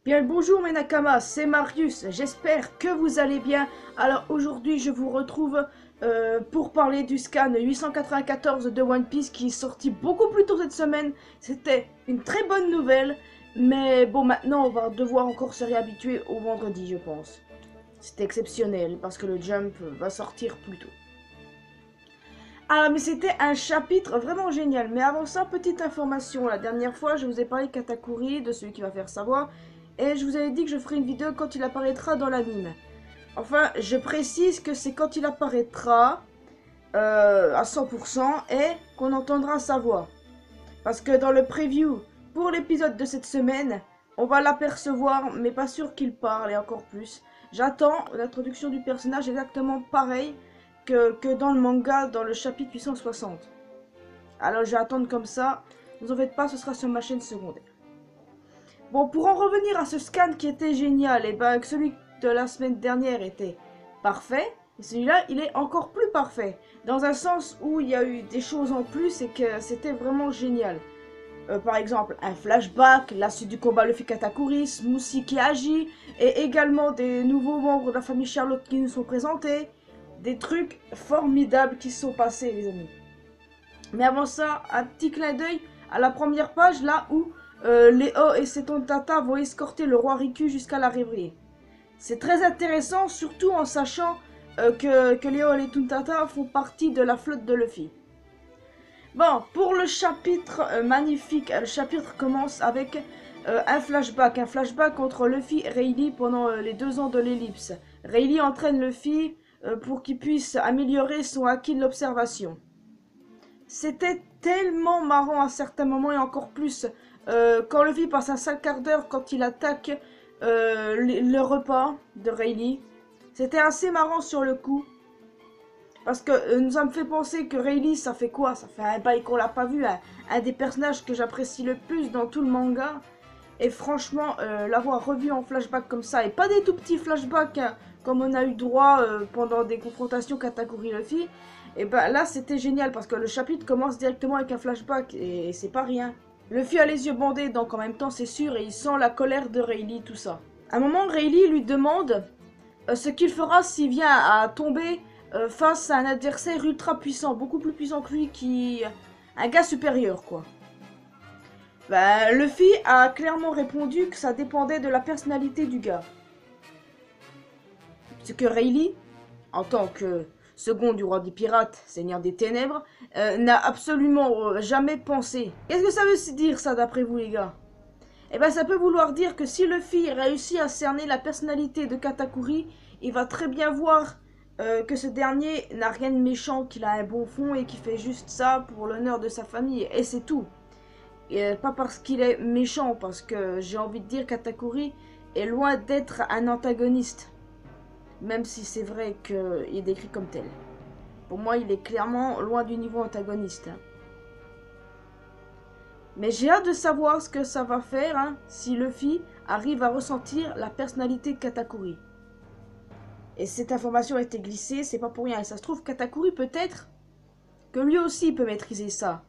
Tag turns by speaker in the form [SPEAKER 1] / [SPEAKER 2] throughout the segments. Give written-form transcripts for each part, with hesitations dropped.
[SPEAKER 1] Bien le bonjour mes Nakamas, c'est Marius, j'espère que vous allez bien. Alors aujourd'hui je vous retrouve pour parler du scan 894 de One Piece qui est sorti beaucoup plus tôt cette semaine. C'était une très bonne nouvelle, mais bon maintenant on va devoir encore se réhabituer au vendredi je pense. C'était exceptionnel parce que le Jump va sortir plus tôt. Ah mais c'était un chapitre vraiment génial, mais avant ça, petite information, la dernière fois je vous ai parlé de Katakuri, de celui qui va faire savoir, et je vous avais dit que je ferai une vidéo quand il apparaîtra dans l'anime. Enfin, je précise que c'est quand il apparaîtra à 100% et qu'on entendra sa voix. Parce que dans le preview pour l'épisode de cette semaine, on va l'apercevoir, mais pas sûr qu'il parle et encore plus. J'attends l'introduction du personnage exactement pareil que dans le manga, dans le chapitre 860. Alors je vais attendre comme ça, ne vous en faites pas, ce sera sur ma chaîne secondaire. Bon, pour en revenir à ce scan qui était génial, et ben celui de la semaine dernière était parfait, et celui-là il est encore plus parfait, dans un sens où il y a eu des choses en plus et que c'était vraiment génial. Par exemple, un flashback, la suite du combat Luffy Katakuri, Smoothie qui agit, et également des nouveaux membres de la famille Charlotte qui nous sont présentés. Des trucs formidables qui se sont passés, les amis. Mais avant ça, un petit clin d'œil à la première page, là où Léo et ses Tontata vont escorter le roi Riku jusqu'à la rêverie. C'est très intéressant, surtout en sachant que Léo et les Tontata font partie de la flotte de Luffy. Bon, pour le chapitre magnifique, le chapitre commence avec un flashback entre Luffy et Rayleigh pendant les 2 ans de l'ellipse. Rayleigh entraîne Luffy pour qu'il puisse améliorer son acquis de l'observation. C'était tellement marrant à certains moments et encore plus quand Luffy passe un sale quart d'heure quand il attaque le repas de Rayleigh. C'était assez marrant sur le coup. Parce que ça me fait penser que Rayleigh, ça fait quoi? Ça fait un bail qu'on l'a pas vu, un des personnages que j'apprécie le plus dans tout le manga. Et franchement, l'avoir revu en flashback comme ça, et pas des tout petits flashbacks, hein, comme on a eu droit pendant des confrontations Katakuri-Luffy, et ben là c'était génial parce que le chapitre commence directement avec un flashback, et c'est pas rien. Luffy a les yeux bandés, donc en même temps c'est sûr, et il sent la colère de Rayleigh, tout ça. À un moment, Rayleigh lui demande ce qu'il fera s'il vient à tomber face à un adversaire ultra puissant, beaucoup plus puissant que lui, un gars supérieur quoi. Bah, Luffy a clairement répondu que ça dépendait de la personnalité du gars. Ce que Rayleigh, en tant que second du roi des pirates, seigneur des ténèbres, n'a absolument jamais pensé. Qu'est-ce que ça veut dire ça d'après vous les gars? Eh ben ça peut vouloir dire que si Luffy réussit à cerner la personnalité de Katakuri, il va très bien voir que ce dernier n'a rien de méchant, qu'il a un bon fond et qu'il fait juste ça pour l'honneur de sa famille, et c'est tout. Et pas parce qu'il est méchant, parce que j'ai envie de dire Katakuri est loin d'être un antagoniste. Même si c'est vrai qu'il est décrit comme tel. Pour moi, il est clairement loin du niveau antagoniste. Hein. Mais j'ai hâte de savoir ce que ça va faire hein, si Luffy arrive à ressentir la personnalité de Katakuri. Et cette information a été glissée, c'est pas pour rien. Et ça se trouve, Katakuri peut-être que lui aussi peut maîtriser ça.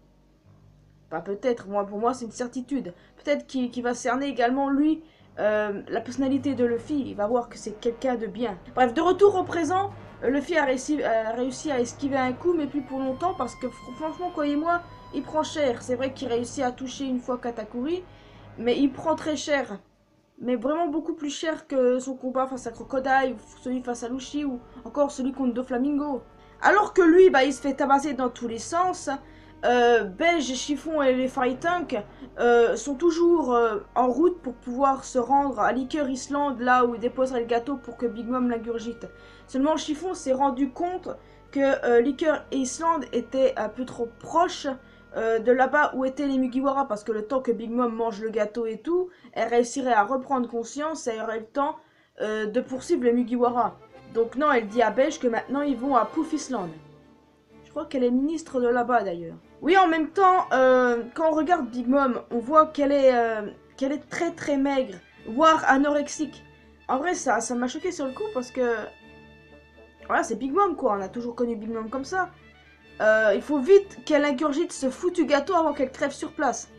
[SPEAKER 1] Pas peut-être, pour moi c'est une certitude. Peut-être qu'il va cerner également lui la personnalité de Luffy. Il va voir que c'est quelqu'un de bien. Bref, de retour au présent, Luffy a réussi à esquiver un coup, mais plus pour longtemps parce que franchement, croyez-moi, il prend cher. C'est vrai qu'il réussit à toucher une fois Katakuri, mais il prend très cher. Mais vraiment beaucoup plus cher que son combat face à Crocodile, ou celui face à Luffy, ou encore celui contre Doflamingo. Alors que lui, bah, il se fait tabasser dans tous les sens. Beige, Chiffon et les Firetank sont toujours en route pour pouvoir se rendre à Liqueur Island, là où il déposerait le gâteau pour que Big Mom l'ingurgite. Seulement Chiffon s'est rendu compte que Liqueur Island était un peu trop proche de là-bas où étaient les Mugiwara, parce que le temps que Big Mom mange le gâteau et tout, elle réussirait à reprendre conscience et elle aurait le temps de poursuivre les Mugiwara. Donc non, elle dit à Beige que maintenant ils vont à Poof Island. Je crois qu'elle est ministre de là-bas d'ailleurs. Oui, en même temps, quand on regarde Big Mom, on voit qu'elle est très très maigre, voire anorexique. En vrai, ça m'a choqué sur le coup parce que... Voilà, c'est Big Mom quoi, on a toujours connu Big Mom comme ça. Il faut vite qu'elle ingurgite ce foutu gâteau avant qu'elle crève sur place.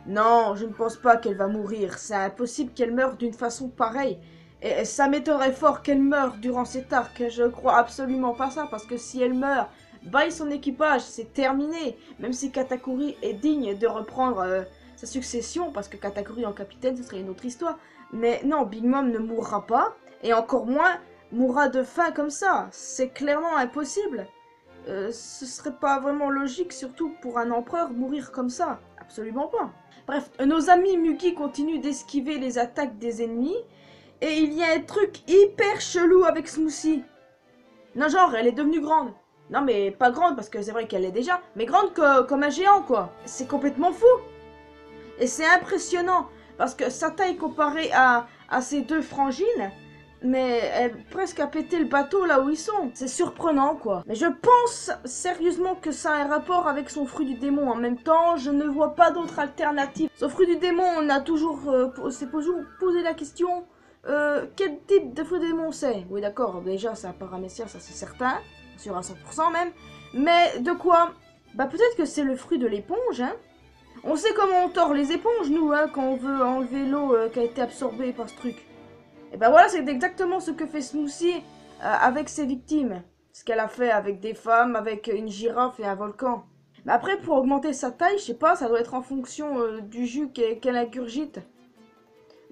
[SPEAKER 1] Non, je ne pense pas qu'elle va mourir. C'est impossible qu'elle meure d'une façon pareille. Et ça m'étonnerait fort qu'elle meure durant cet arc. Je crois absolument pas ça, parce que si elle meurt, bye son équipage, c'est terminé. Même si Katakuri est digne de reprendre sa succession, parce que Katakuri en capitaine, ce serait une autre histoire. Mais non, Big Mom ne mourra pas, et encore moins mourra de faim comme ça. C'est clairement impossible. Ce serait pas vraiment logique, surtout pour un empereur, mourir comme ça. Absolument pas. Bref, nos amis Mugi continuent d'esquiver les attaques des ennemis. Et il y a un truc hyper chelou avec Smoothie. Non, genre, elle est devenue grande. Non, mais pas grande, parce que c'est vrai qu'elle est déjà. Mais grande comme un géant, quoi. C'est complètement fou. Et c'est impressionnant. Parce que sa taille comparée à ses deux frangines... Mais elle presque a pété le bateau là où ils sont. C'est surprenant quoi. Mais je pense sérieusement que ça a un rapport avec son fruit du démon. En même temps, je ne vois pas d'autre alternative. Son fruit du démon, on a toujours, s'est posé la question, quel type de fruit du démon c'est? Oui d'accord, déjà c'est un paramécien, ça c'est certain. Sûr à 100% même. Mais de quoi? Bah peut-être que c'est le fruit de l'éponge, hein. On sait comment on tord les éponges, nous, hein, quand on veut enlever l'eau qui a été absorbée par ce truc. Et ben voilà, c'est exactement ce que fait Smoothie avec ses victimes. Ce qu'elle a fait avec des femmes, avec une girafe et un volcan. Mais après, pour augmenter sa taille, je sais pas, ça doit être en fonction du jus qu'elle ingurgite.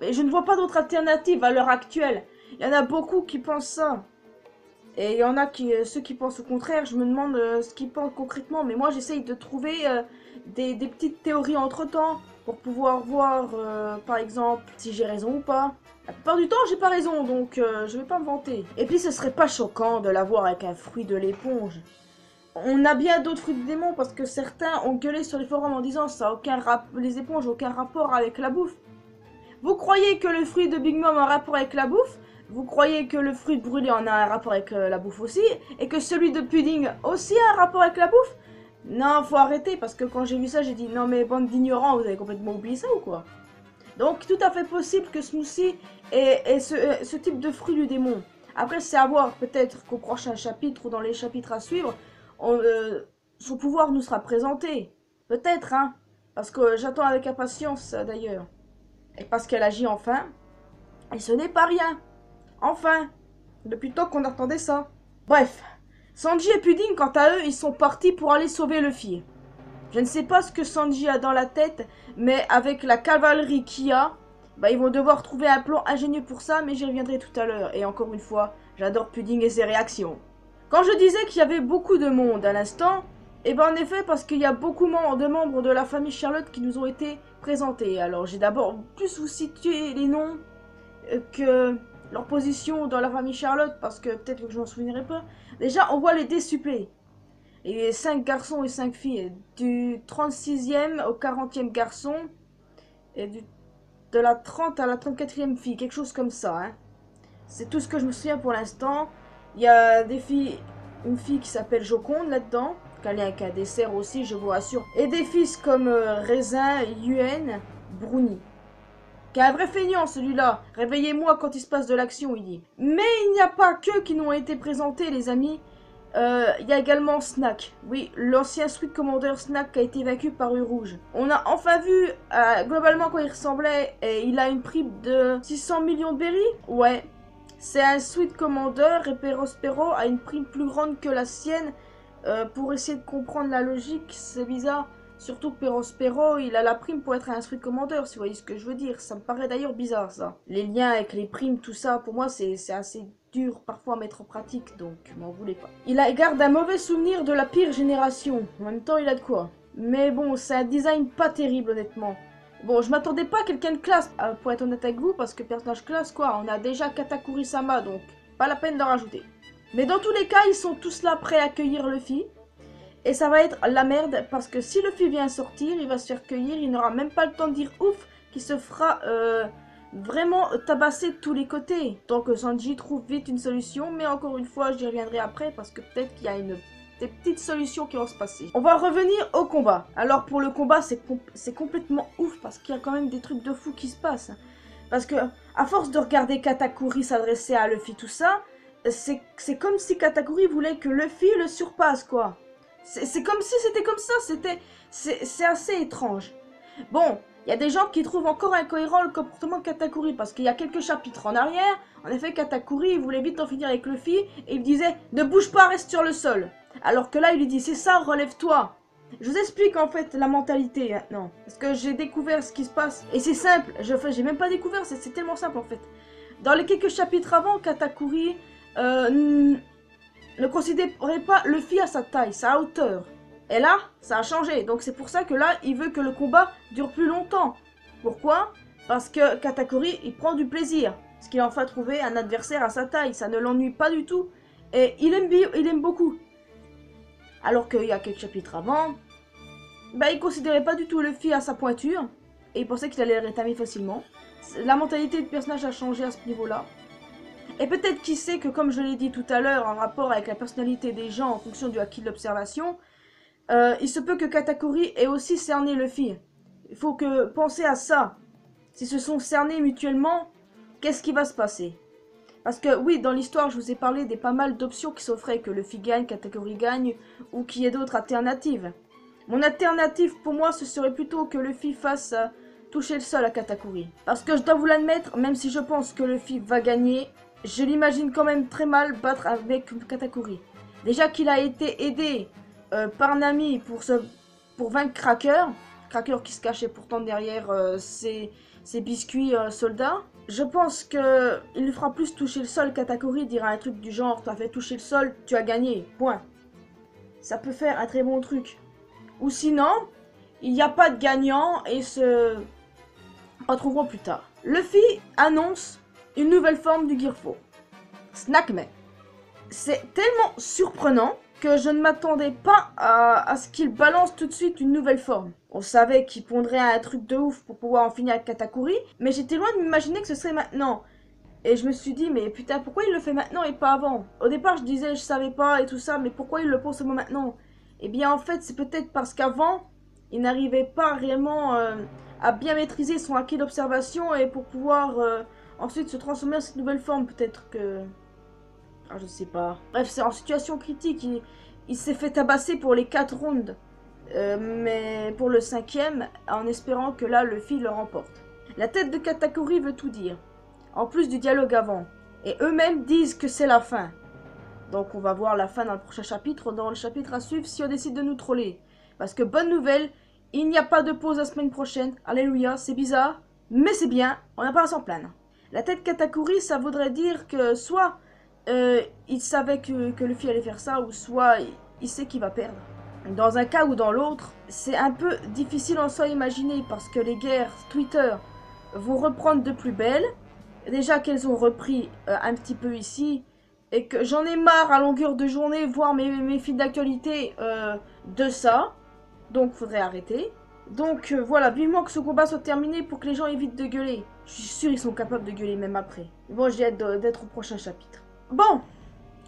[SPEAKER 1] Mais je ne vois pas d'autre alternative à l'heure actuelle. Il y en a beaucoup qui pensent ça. Et il y en a ceux qui pensent au contraire. Je me demande ce qu'ils pensent concrètement. Mais moi, j'essaye de trouver des petites théories entre-temps. Pour pouvoir voir, par exemple, si j'ai raison ou pas. La plupart du temps, j'ai pas raison, donc je vais pas me vanter. Et puis, ce serait pas choquant de la voir avec un fruit de l'éponge. On a bien d'autres fruits de démon parce que certains ont gueulé sur les forums en disant ça les éponges n'ont aucun rapport avec la bouffe. Vous croyez que le fruit de Big Mom a un rapport avec la bouffe? Vous croyez que le fruit de brûlé en a un rapport avec la bouffe aussi? Et que celui de pudding aussi a un rapport avec la bouffe? Non, faut arrêter parce que quand j'ai vu ça, j'ai dit non mais bande d'ignorants, vous avez complètement oublié ça ou quoi? Donc tout à fait possible que Smoothie ait ce type de fruit du démon. Après c'est à voir, peut-être qu'au prochain chapitre ou dans les chapitres à suivre, son pouvoir nous sera présenté. Peut-être, hein. Parce que j'attends avec impatience d'ailleurs. Et parce qu'elle agit enfin. Et ce n'est pas rien. Enfin. Depuis le temps qu'on attendait ça. Bref. Sanji et Pudding, quant à eux, ils sont partis pour aller sauver Luffy. Je ne sais pas ce que Sanji a dans la tête, mais avec la cavalerie qu'il y a, bah, ils vont devoir trouver un plan ingénieux pour ça, mais j'y reviendrai tout à l'heure. Et encore une fois, j'adore Pudding et ses réactions. Quand je disais qu'il y avait beaucoup de monde à l'instant, et ben en effet parce qu'il y a beaucoup de membres de la famille Charlotte qui nous ont été présentés. Alors j'ai d'abord plus vous situer les noms que leur position dans la famille Charlotte, parce que peut-être que je m'en souviendrai pas. Déjà, on voit les désuplés. Et 5 garçons et 5 filles. Du 36e au 40e garçon. Et de la 30 à la 34e fille. Quelque chose comme ça. Hein. C'est tout ce que je me souviens pour l'instant. Il y a des filles. Une fille qui s'appelle Joconde là-dedans. Qui a avec un dessert aussi, je vous rassure. Et des fils comme Raisin, Yuen, Bruni. Qui est un vrai feignant celui-là. Réveillez-moi quand il se passe de l'action, il dit. Mais il n'y a pas que qui n'ont été présentés, les amis. Il y a également Snack. Oui, l'ancien Sweet Commander Snack qui a été évacué par Rouge. On a enfin vu globalement quoi il ressemblait. Et il a une prime de 600 millions de berries. Ouais. C'est un Sweet Commander et Perospero a une prime plus grande que la sienne. Pour essayer de comprendre la logique, c'est bizarre. Surtout que Perospero, il a la prime pour être un Sweet Commander, si vous voyez ce que je veux dire. Ça me paraît d'ailleurs bizarre, ça. Les liens avec les primes, tout ça, pour moi, c'est assez dur parfois à mettre en pratique, donc m'en voulez pas. Il garde un mauvais souvenir de la pire génération. En même temps, il a de quoi. Mais bon, c'est un design pas terrible, honnêtement. Bon, je m'attendais pas à quelqu'un de classe, pour être honnête avec vous, parce que personnage classe, quoi, on a déjà Katakuri-sama, donc pas la peine d'en rajouter. Mais dans tous les cas, ils sont tous là prêts à accueillir Luffy. Et ça va être la merde, parce que si Luffy vient sortir, il va se faire cueillir, il n'aura même pas le temps de dire ouf, qu'il se fera vraiment tabasser de tous les côtés. Tant que Sanji trouve vite une solution, mais encore une fois, j'y reviendrai après, parce que peut-être qu'il y a des petites solutions qui vont se passer. On va revenir au combat. Alors pour le combat, c'est complètement ouf, parce qu'il y a quand même des trucs de fou qui se passent. Parce que, à force de regarder Katakuri s'adresser à Luffy, tout ça, c'est comme si Katakuri voulait que Luffy le surpasse, quoi. C'est comme si c'était comme ça, c'est assez étrange. Bon, Il y a des gens qui trouvent encore incohérent le comportement de Katakuri, parce qu'il y a quelques chapitres en arrière, en effet Katakuri il voulait vite en finir avec Luffy, et il disait « Ne bouge pas, reste sur le sol ». Alors que là il lui dit « C'est ça, relève-toi ». Je vous explique en fait la mentalité maintenant, parce que j'ai découvert ce qui se passe, et c'est simple, j'ai même pas découvert, c'est tellement simple en fait. Dans les quelques chapitres avant, Katakuri ne considérait pas Luffy à sa taille, sa hauteur. Et là, ça a changé. Donc c'est pour ça que là, il veut que le combat dure plus longtemps. Pourquoi? Parce que Katakuri, il prend du plaisir. Parce qu'il a enfin trouvé un adversaire à sa taille. Ça ne l'ennuie pas du tout. Et il aime beaucoup. Alors qu'il y a quelques chapitres avant, bah, il considérait pas du tout Luffy à sa pointure. Et il pensait qu'il allait le rétamer facilement. La mentalité du personnage a changé à ce niveau-là. Et peut-être qu'il sait que, comme je l'ai dit tout à l'heure, en rapport avec la personnalité des gens en fonction du acquis de l'observation, il se peut que Katakuri ait aussi cerné Luffy. Il faut que penser à ça. S'ils se sont cernés mutuellement, qu'est-ce qui va se passer? Parce que oui, dans l'histoire, je vous ai parlé des pas mal d'options qui s'offraient, que Luffy gagne, Katakuri gagne, ou qu'il y ait d'autres alternatives. Mon alternative pour moi, ce serait plutôt que Luffy fasse toucher le sol à Katakuri. Parce que je dois vous l'admettre, même si je pense que Luffy va gagner, je l'imagine quand même très mal battre avec Katakuri. Déjà qu'il a été aidé par Nami pour vaincre Cracker. Cracker qui se cachait pourtant derrière ses biscuits soldats. Je pense que il lui fera plus toucher le sol. Katakuri dira un truc du genre: t'as fait toucher le sol, tu as gagné. Point. Ça peut faire un très bon truc. Ou sinon, il n'y a pas de gagnant et se retrouveront plus tard. Luffy annonce une nouvelle forme du Gearful. Snackman. C'est tellement surprenant que je ne m'attendais pas à ce qu'il balance tout de suite une nouvelle forme. On savait qu'il pondrait un truc de ouf pour pouvoir en finir avec Katakuri, mais j'étais loin de m'imaginer que ce serait maintenant. Et je me suis dit, mais putain, pourquoi il le fait maintenant et pas avant? Au départ, je disais, je savais pas et tout ça, mais pourquoi il le pose seulement maintenant? Eh bien, en fait, c'est peut-être parce qu'avant, il n'arrivait pas réellement à bien maîtriser son acquis d'observation et pour pouvoir ensuite se transformer en cette nouvelle forme. Peut-être que... Ah, je sais pas. Bref, c'est en situation critique. Il s'est fait tabasser pour les 4 rounds. Mais pour le 5e, en espérant que là, Luffy le remporte. La tête de Katakuri veut tout dire. En plus du dialogue avant. Et eux-mêmes disent que c'est la fin. Donc on va voir la fin dans le prochain chapitre, dans le chapitre à suivre si on décide de nous troller. Parce que bonne nouvelle, il n'y a pas de pause la semaine prochaine. Alléluia, c'est bizarre, mais c'est bien, on n'a pas à s'en plaindre. La tête Katakuri, ça voudrait dire que soit il savait que Luffy allait faire ça, ou soit il sait qu'il va perdre. Dans un cas ou dans l'autre, c'est un peu difficile en soi à imaginer, parce que les guerres Twitter vont reprendre de plus belle. Déjà qu'elles ont repris un petit peu ici, et que j'en ai marre à longueur de journée voir mes fils d'actualité de ça. Donc faudrait arrêter. Donc voilà, vivement que ce combat soit terminé pour que les gens évitent de gueuler. Je suis sûr ils sont capables de gueuler même après. Bon, j'ai hâte d'être au prochain chapitre. Bon,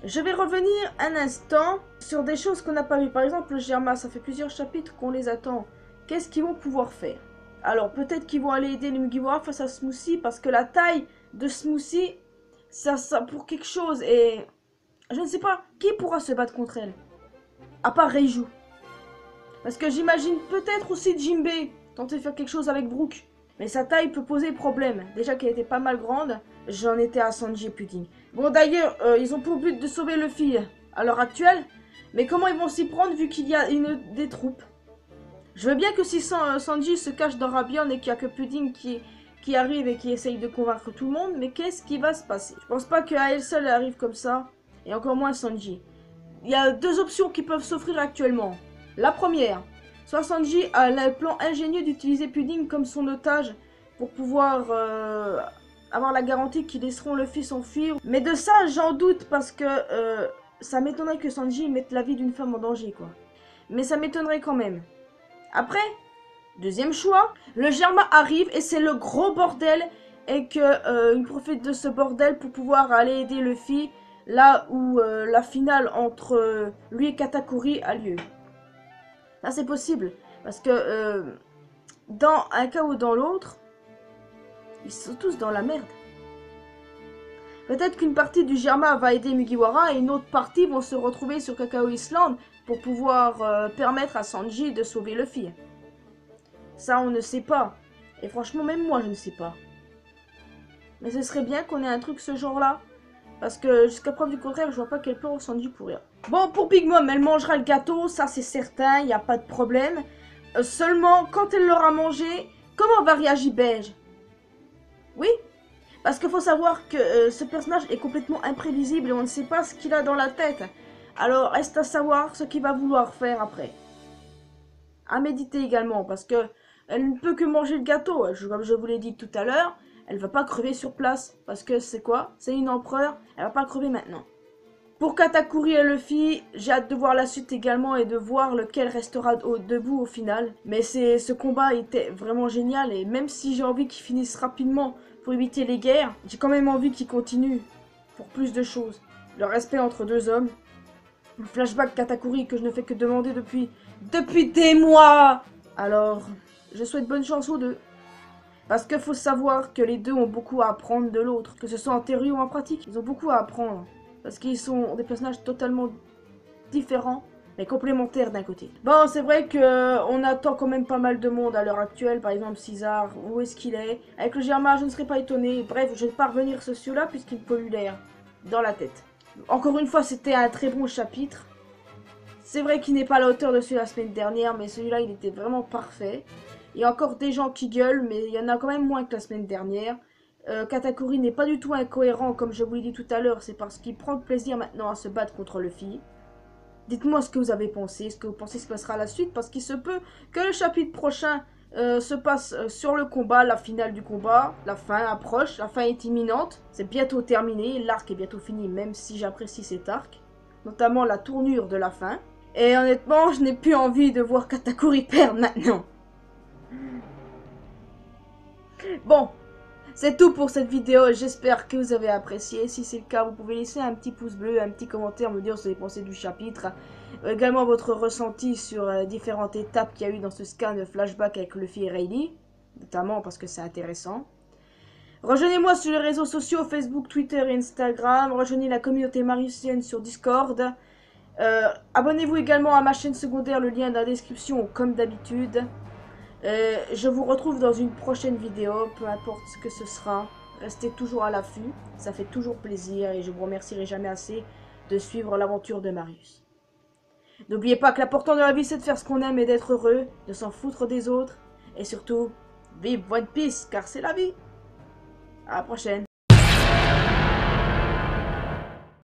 [SPEAKER 1] je vais revenir un instant sur des choses qu'on n'a pas vues. Par exemple, le Germa, ça fait plusieurs chapitres qu'on les attend. Qu'est-ce qu'ils vont pouvoir faire? Alors peut-être qu'ils vont aller aider les Mugiwara face à Smoothie, parce que la taille de Smoothie, ça pour quelque chose. Et je ne sais pas, qui pourra se battre contre elle? À part Reiju. Parce que j'imagine peut-être aussi Jinbei tenter de faire quelque chose avec Brook. Mais sa taille peut poser problème. Déjà qu'elle était pas mal grande, j'en étais à Sanji et Pudding. Bon d'ailleurs, ils ont pour but de sauver Luffy à l'heure actuelle. Mais comment ils vont s'y prendre vu qu'il y a des troupes? Je veux bien que si Sanji se cache dans Rabion et qu'il n'y a que Pudding qui arrive et qui essaye de convaincre tout le monde, mais qu'est-ce qui va se passer? Je pense pas qu'à elle seule elle arrive comme ça, et encore moins Sanji. Il y a deux options qui peuvent s'offrir actuellement. La première, soit Sanji a le plan ingénieux d'utiliser Pudding comme son otage pour pouvoir avoir la garantie qu'ils laisseront Luffy s'enfuir. Mais de ça, j'en doute parce que ça m'étonnerait que Sanji mette la vie d'une femme en danger, quoi. Mais ça m'étonnerait quand même. Après, deuxième choix, le Germa arrive et c'est le gros bordel et qu'il profite de ce bordel pour pouvoir aller aider Luffy là où la finale entre lui et Katakuri a lieu. Là c'est possible parce que dans un cas ou dans l'autre, ils sont tous dans la merde. Peut-être qu'une partie du Germa va aider Mugiwara et une autre partie vont se retrouver sur Kakao Island pour pouvoir permettre à Sanji de sauver Luffy. Ça, on ne sait pas. Et franchement, même moi, je ne sais pas. Mais ce serait bien qu'on ait un truc ce genre-là. Parce que jusqu'à preuve du contraire, je vois pas quel peut ressentir pour rien. Bon, pour Big Mom, elle mangera le gâteau, ça c'est certain, il n'y a pas de problème. Seulement, quand elle l'aura mangé, comment va réagir Beige? Oui, parce qu'il faut savoir que ce personnage est complètement imprévisible et on ne sait pas ce qu'il a dans la tête. Alors, reste à savoir ce qu'il va vouloir faire après. À méditer également, parce que elle ne peut que manger le gâteau. Comme je vous l'ai dit tout à l'heure, elle va pas crever sur place. Parce que c'est quoi? C'est une empereur, elle va pas crever maintenant. Pour Katakuri et Luffy, j'ai hâte de voir la suite également et de voir lequel restera debout au final. Mais ce combat était vraiment génial et même si j'ai envie qu'il finisse rapidement pour éviter les guerres, j'ai quand même envie qu'il continue pour plus de choses. Le respect entre deux hommes. Le flashback Katakuri que je ne fais que demander depuis des mois. Alors, je souhaite bonne chance aux deux. Parce qu'il faut savoir que les deux ont beaucoup à apprendre de l'autre, que ce soit en théorie ou en pratique. Ils ont beaucoup à apprendre. Parce qu'ils sont des personnages totalement différents, mais complémentaires d'un côté. Bon, c'est vrai qu'on attend quand même pas mal de monde à l'heure actuelle. Par exemple, César, où est-ce qu'il est? Avec le Germain, je ne serais pas étonné. Bref, je ne vais pas revenir sur celui-là puisqu'il pollue l'air dans la tête. Encore une fois, c'était un très bon chapitre. C'est vrai qu'il n'est pas à la hauteur de celui de la semaine dernière, mais celui-là, il était vraiment parfait. Il y a encore des gens qui gueulent, mais il y en a quand même moins que la semaine dernière. Katakuri n'est pas du tout incohérent, comme je vous l'ai dit tout à l'heure. C'est parce qu'il prend plaisir maintenant à se battre contre Luffy. Dites-moi ce que vous avez pensé, ce que vous pensez se passera à la suite, parce qu'il se peut que le chapitre prochain se passe sur le combat, la finale du combat. La fin approche, la fin est imminente. C'est bientôt terminé, l'arc est bientôt fini, même si j'apprécie cet arc. Notamment la tournure de la fin. Et honnêtement, je n'ai plus envie de voir Katakuri perdre maintenant. Bon, c'est tout pour cette vidéo, j'espère que vous avez apprécié. Si c'est le cas, vous pouvez laisser un petit pouce bleu, un petit commentaire, me dire ce que vous avez pensé du chapitre. Également votre ressenti sur différentes étapes qu'il y a eu dans ce scan de flashback avec Luffy et Rayleigh. Notamment parce que c'est intéressant. Rejoignez-moi sur les réseaux sociaux, Facebook, Twitter et Instagram. Rejoignez la communauté mariusienne sur Discord. Abonnez-vous également à ma chaîne secondaire, le lien dans la description comme d'habitude. Je vous retrouve dans une prochaine vidéo, peu importe ce que ce sera. Restez toujours à l'affût, ça fait toujours plaisir et je vous remercierai jamais assez de suivre l'aventure de Marius. N'oubliez pas que l'important de la vie c'est de faire ce qu'on aime et d'être heureux, de s'en foutre des autres. Et surtout, vive One Piece car c'est la vie. À la prochaine.